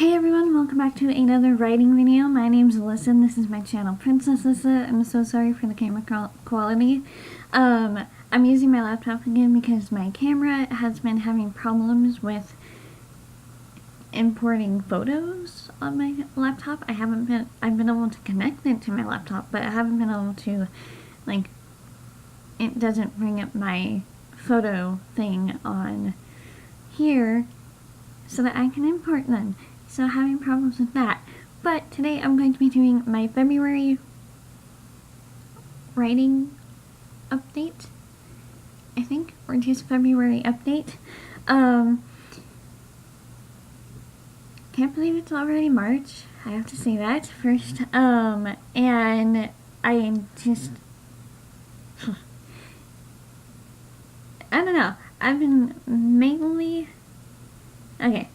Hey everyone, welcome back to another writing video. My name's Alyssa and this is my channel, Princess Alyssa. I'm so sorry for the camera quality. I'm using my laptop again because my camera has been having problems with importing photos on my laptop. I've been able to connect it to my laptop, but I haven't been able to, it doesn't bring up my photo thing on here so that I can import them. So having problems with that. But today I'm going to be doing my February writing update, I think, or just February update. Can't believe it's already March. I have to say that first. And I am just, I don't know. I've been mainly, okay.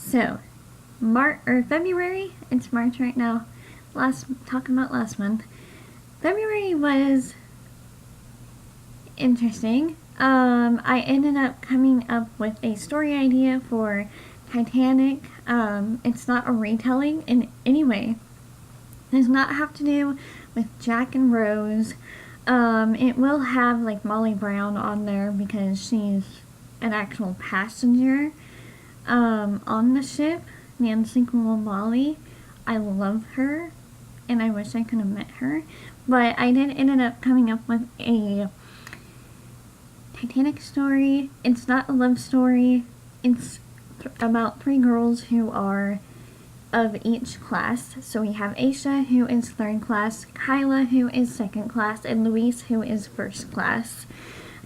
So, February, it's March right now, talking about last month. February was interesting. I ended up coming up with a story idea for Titanic. It's not a retelling in any way. It does not have to do with Jack and Rose. It will have like Molly Brown on there because she's an actual passenger on the ship, the unsinkable Molly. I love her, and I wish I could have met her, but I did ended up coming up with a Titanic story. It's not a love story. It's about three girls who are of each class. So we have Aisha, who is third class, Kyla, who is second class, and Louise, who is first class.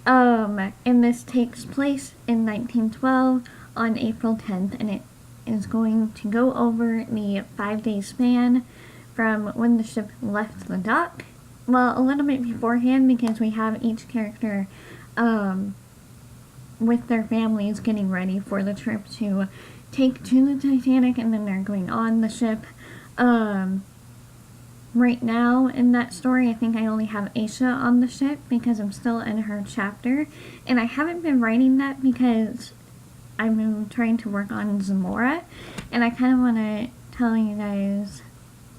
And this takes place in 1912 on April 10th, and it is going to go over the 5-day span from when the ship left the dock. Well, a little bit beforehand because we have each character with their families getting ready for the trip to take to the Titanic, and then they're going on the ship. Right now in that story, I think I only have Aisha on the ship because I'm still in her chapter, and I haven't been writing that because I've been trying to work on Zamora, and I kind of want to tell you guys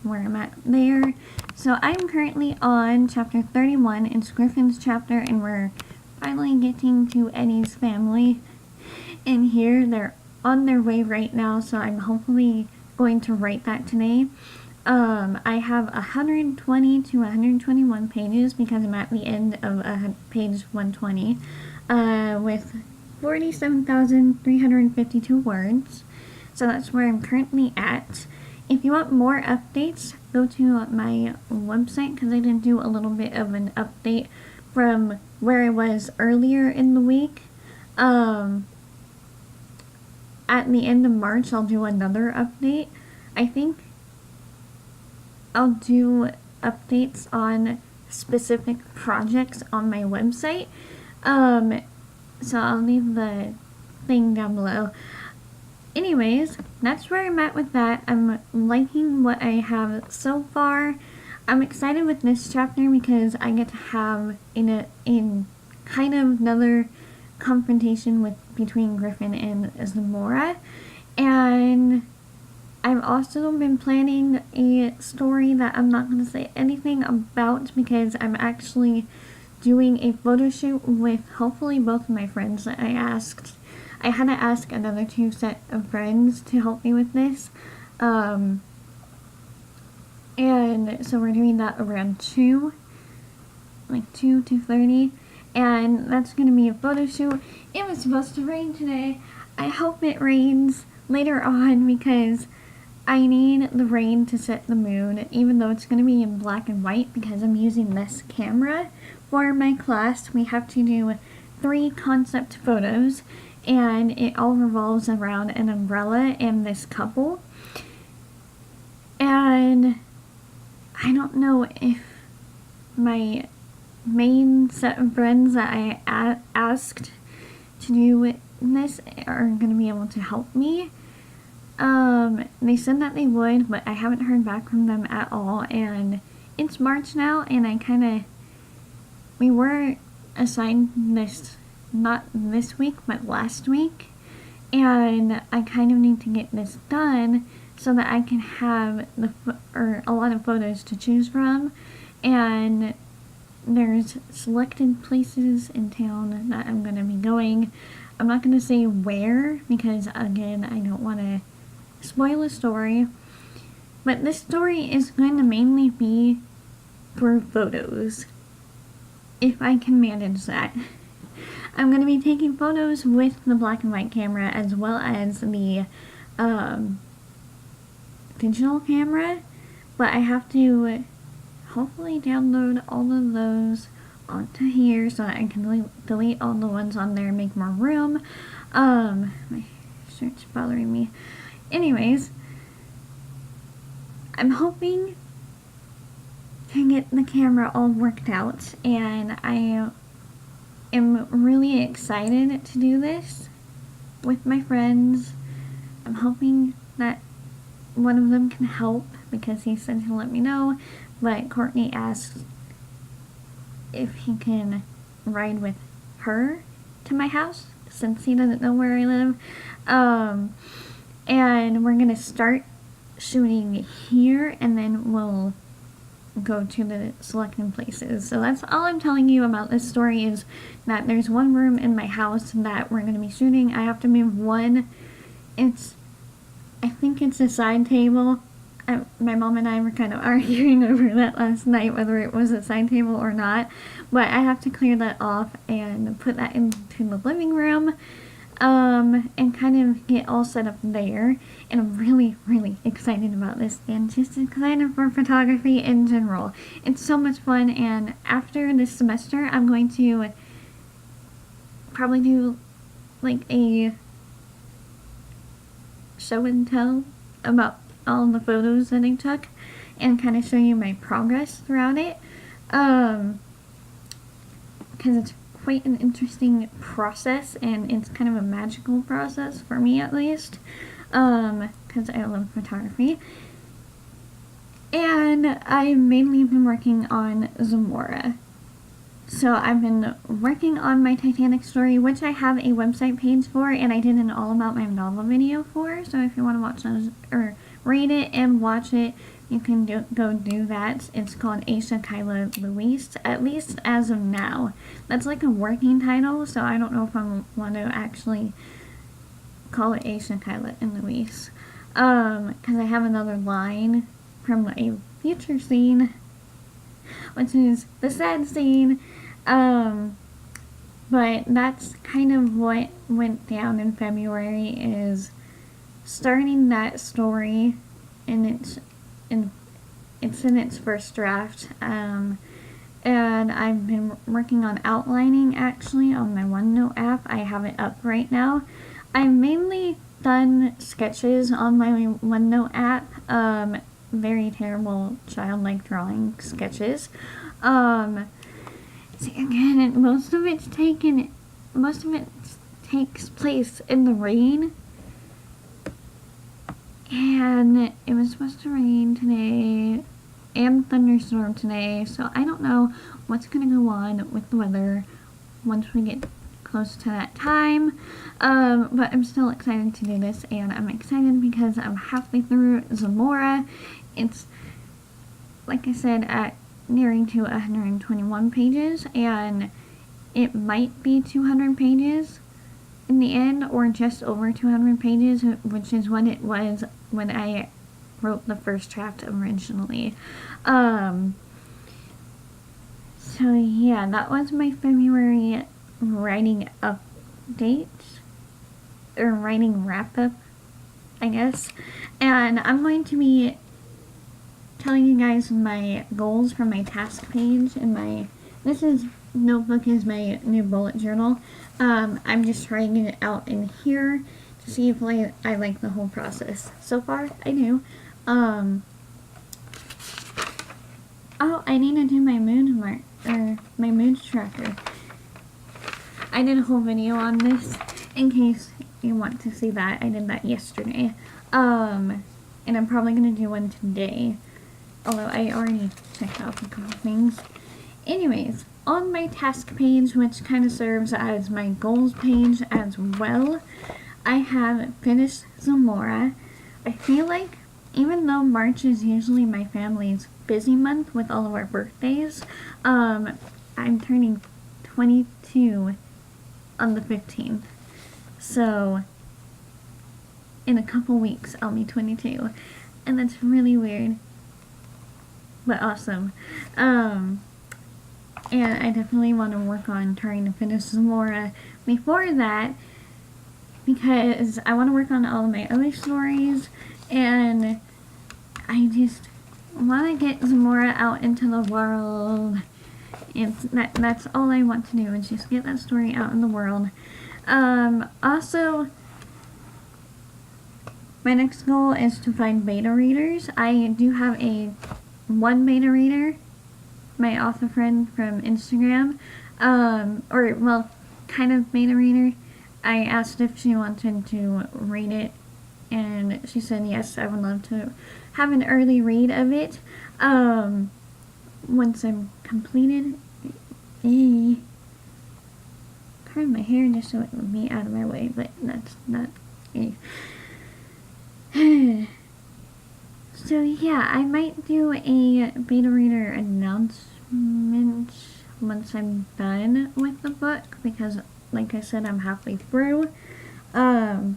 where I'm at there. So I'm currently on chapter 31. It's Griffin's chapter, and we're finally getting to Eddie's family. And here they're on their way right now, so I'm hopefully going to write that today. I have 120 to 121 pages because I'm at the end of page 120 with 47,352 words. So that's where I'm currently at. If you want more updates, go to my website because I did do a little bit of an update from where I was earlier in the week. At the end of March, I'll do another update. I think I'll do updates on specific projects on my website. So I'll leave the thing down below. Anyways, that's where I'm at with that. I'm liking what I have so far. I'm excited with this chapter because I get to have in kind of another confrontation between Griffin and Zamora. And I've also been planning a story that I'm not going to say anything about because I'm actually doing a photo shoot with hopefully both of my friends that I asked. I had to ask another 2 set of friends to help me with this. And so we're doing that around 2, like 2:30. And that's going to be a photo shoot. It was supposed to rain today. I hope it rains later on because I need the rain to set the mood, even though it's going to be in black and white because I'm using this camera. For my class, we have to do 3 concept photos, and it all revolves around an umbrella and this couple. And I don't know if my main set of friends that I asked to do this are going to be able to help me. They said that they would, but I haven't heard back from them at all, and it's March now, and we were assigned this, not this week, but last week, and I kind of need to get this done so that I can have a lot of photos to choose from, and there's selected places in town that I'm going to be going. I'm not going to say where because, again, I don't want to spoil a story, but this story is going to mainly be for photos, if I can manage that. I'm going to be taking photos with the black and white camera as well as the digital camera, but I have to hopefully download all of those onto here so that I can delete all the ones on there and make more room. My shirt's bothering me. Anyways, I'm hoping to get the camera all worked out, and I am really excited to do this with my friends. I'm hoping that one of them can help because he said he'll let me know, but Courtney asked if he can ride with her to my house since he doesn't know where I live. And we're gonna start shooting here and then we'll go to the selected places. So that's all I'm telling you about this story, is that there's one room in my house that we're going to be shooting. I have to move one. I think it's a side table. My mom and I were kind of arguing over that last night, whether it was a side table or not, but I have to clear that off and put that into the living room, and kind of get all set up there. And I'm really, really excited about this, and just excited for photography in general. It's so much fun, and after this semester, I'm going to probably do like a show and tell about all the photos that I took and kind of show you my progress throughout it, because it's quite an interesting process, and it's kind of a magical process for me, at least, because I love photography. And I've mainly been working on Zamora. So I've been working on my Titanic story, which I have a website page for, and I did an all about my novel video for. So if you want to watch those or read it and watch it, you can go do that. It's called Aisha Kyla Louise, at least as of now. That's like a working title, so I don't know if I want to actually call it Aisha Kyla and Louise. Because I have another line from a future scene, which is the sad scene. But that's kind of what went down in February, is starting that story, and it's in its first draft. And I've been working on outlining actually on my OneNote app. I have it up right now. I've mainly done sketches on my OneNote app. Very terrible childlike drawing sketches. See, again, most of it takes place in the rain, and it was supposed to rain today and thunderstorm today, so I don't know what's gonna go on with the weather once we get close to that time, but I'm still excited to do this, and I'm excited because I'm halfway through Zamora. It's, like I said, at nearing to 121 pages, and it might be 200 pages in the end, or just over 200 pages, which is what it was when I wrote the first draft originally. So yeah, that was my February writing update, or writing wrap-up, I guess, and I'm going to be telling you guys my goals for my task page, and this notebook is my new bullet journal. I'm just writing it out in here to see if I like the whole process. So far, I do. Oh, I need to do my mood my mood tracker. I did a whole video on this in case you want to see that. I did that yesterday. And I'm probably going to do one today. Although I already checked out a couple things. Anyways, on my task page, which kind of serves as my goals page as well, I have finished Zamora. I feel like even though March is usually my family's busy month with all of our birthdays, I'm turning 22 on the 15th. So in a couple weeks I'll be 22. And that's really weird, but awesome. And I definitely want to work on trying to finish Zamora before that, because I want to work on all of my other stories, and I just want to get Zamora out into the world. That's all I want to do, is just get that story out in the world. Also, my next goal is to find beta readers. I do have one beta reader, my author friend from Instagram, kind of beta reader. I asked if she wanted to read it, and she said yes, I would love to have an early read of it. Once I'm completed. Curling my hair just so it would be out of my way, but that's not. So yeah, I might do a beta reader announcement once I'm done with the book, because like I said, I'm halfway through. So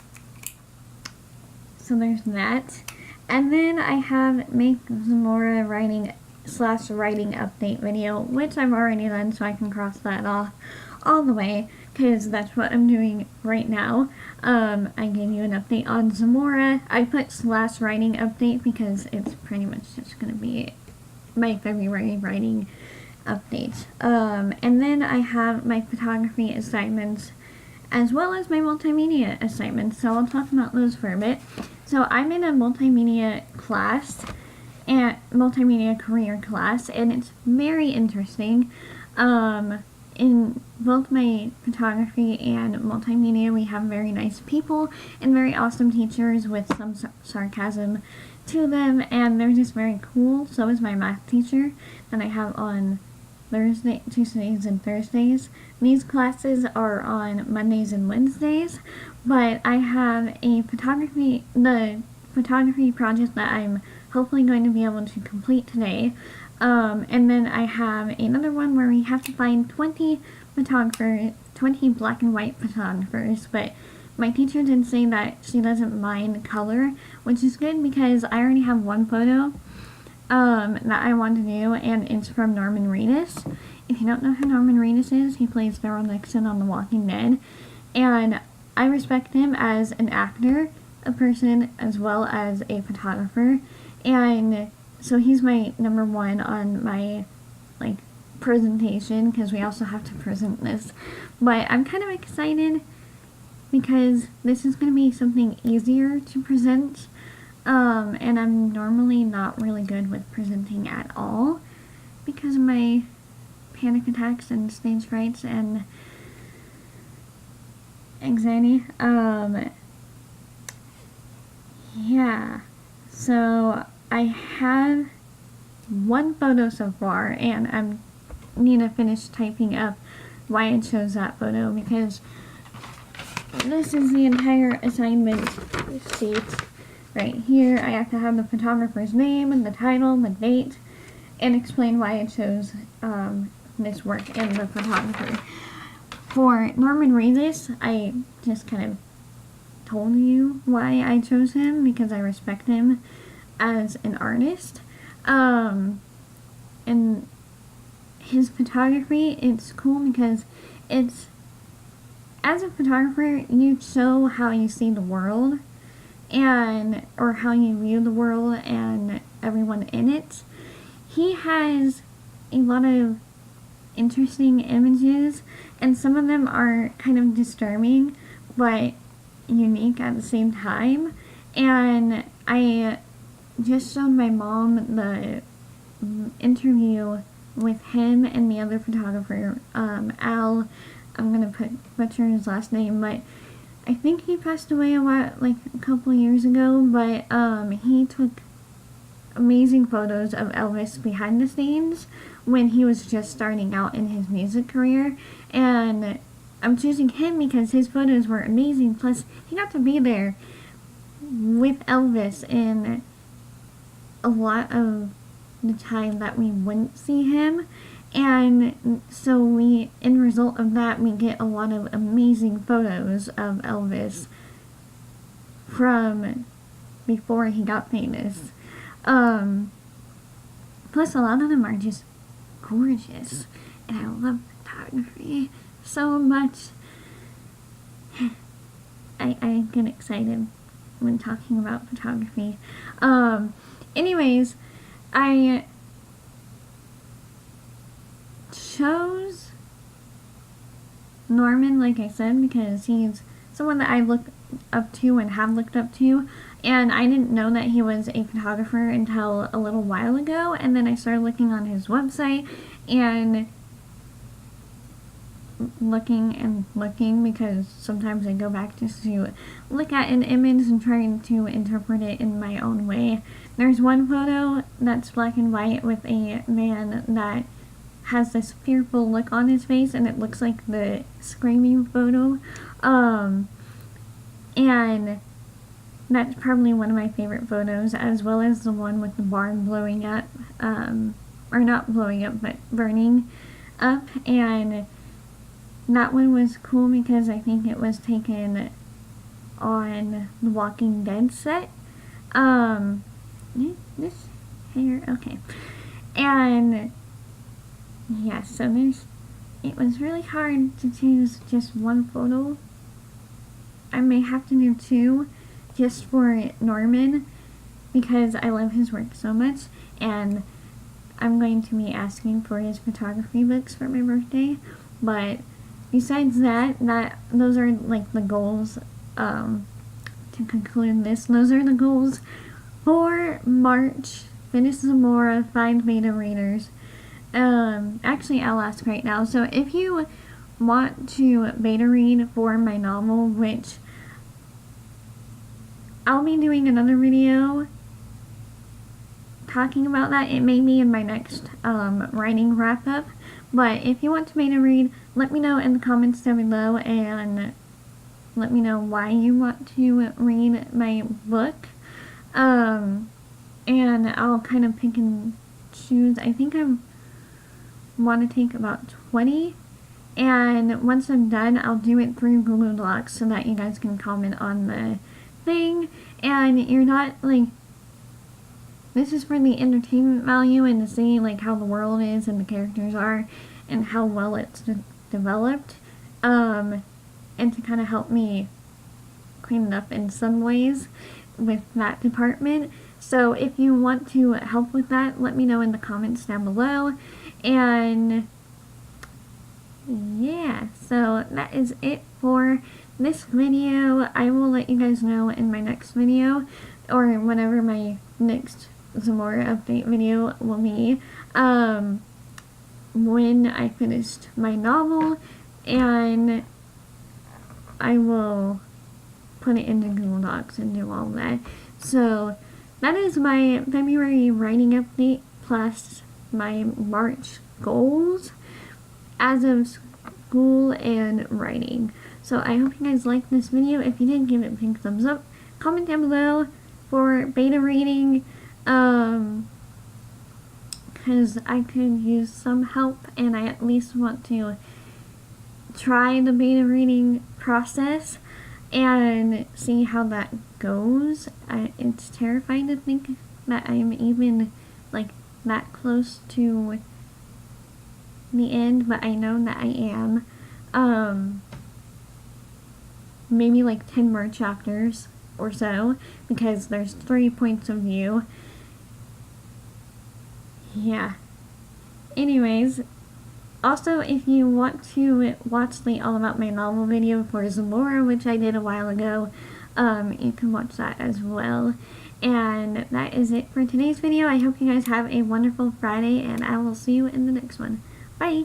there's that. And then I have make Zamora writing update video, which I've already done, so I can cross that off all the way, because that's what I'm doing right now. I gave you an update on Zamora. I put / writing update because it's pretty much just going to be my February writing update. And then I have my photography assignments as well as my multimedia assignments, so I'll talk about those for a bit. So I'm in a multimedia class, and multimedia career class, and it's very interesting. In both my photography and multimedia, we have very nice people and very awesome teachers with some sarcasm to them, and they're just very cool. So is my math teacher that I have on Tuesdays and Thursdays. These classes are on Mondays and Wednesdays, but I have the photography project that I'm hopefully going to be able to complete today. And then I have another one where we have to find 20 black and white photographers, but my teacher did say that she doesn't mind color, which is good because I already have one photo that I want to do, and it's from Norman Reedus. If you don't know who Norman Reedus is, he plays Daryl Nixon on The Walking Dead, and I respect him as an actor, a person, as well as a photographer, and so he's my number one on my presentation, because we also have to present this. But I'm kind of excited because this is going to be something easier to present, and I'm normally not really good with presenting at all because of my panic attacks and stage frights and anxiety. Yeah, so I have one photo so far, and I need to finish typing up why I chose that photo, because this is the entire assignment sheet right here. I have to have the photographer's name and the title, the date, and explain why I chose this work and the photographer. For Norman Reedus, I just kind of told you why I chose him, because I respect him as an artist. And his photography, it's cool because it's, as a photographer, you show how you see the world, or how you view the world and everyone in it. He has a lot of interesting images, and some of them are kind of disturbing but unique at the same time. And I just showed my mom the interview with him and the other photographer, Al. I'm gonna butcher his last name, but I think he passed away a couple years ago. But he took amazing photos of Elvis behind the scenes when he was just starting out in his music career, and I'm choosing him because his photos were amazing. Plus, he got to be there with Elvis in a lot of the time that we wouldn't see him. And so in result of that, we get a lot of amazing photos of Elvis from before he got famous. Plus, a lot of them are just gorgeous, and I love photography so much. I get excited when talking about photography. Anyways, I chose Norman, like I said, because he's someone that I look up to and have looked up to, and I didn't know that he was a photographer until a little while ago, and then I started looking on his website and looking because sometimes I go back just to look at an image and trying to interpret it in my own way. There's one photo that's black and white with a man that has this fearful look on his face, and it looks like the screaming photo. And that's probably one of my favorite photos, as well as the one with the barn blowing up, or not blowing up, but burning up. And that one was cool because I think it was taken on the Walking Dead set. This hair, okay. And yeah, so it was really hard to choose just one photo. I may have to do two just for Norman because I love his work so much, and I'm going to be asking for his photography books for my birthday. But besides that those are like the goals. To conclude this, those are the goals for March. Finish Zamora, find beta readers. Actually, I'll ask right now. So if you want to beta read for my novel, which I'll be doing another video talking about that. It may be in my next writing wrap-up. But if you want to beta read, let me know in the comments down below, and let me know why you want to read my book. And I'll kind of pick and choose. I think I want to take about 20. And once I'm done, I'll do it through Google Docs so that you guys can comment on the thing. And you're not like, this is for the entertainment value and to see like how the world is and the characters are and how well it's developed. And to kind of help me clean it up in some ways with that department. So if you want to help with that, let me know in the comments down below. And yeah, so that is it for this video. I will let you guys know in my next video, or whenever my next Zamora update video will be, when I finished my novel, and I will put it into Google Docs and do all that. So that is my February writing update plus my March goals as of school and writing. So I hope you guys liked this video. If you did, give it a big thumbs up. Comment down below for beta reading, because I could use some help, and I at least want to try the beta reading process and see how that goes. It's terrifying to think that I'm even like that close to the end, but I know that I am. Maybe like 10 more chapters or so, because there's 3 points of view. Yeah. Anyways, also if you want to watch the All About My Novel video for Zamora, which I did a while ago, you can watch that as well. And that is it for today's video. I hope you guys have a wonderful Friday, and I will see you in the next one. Bye!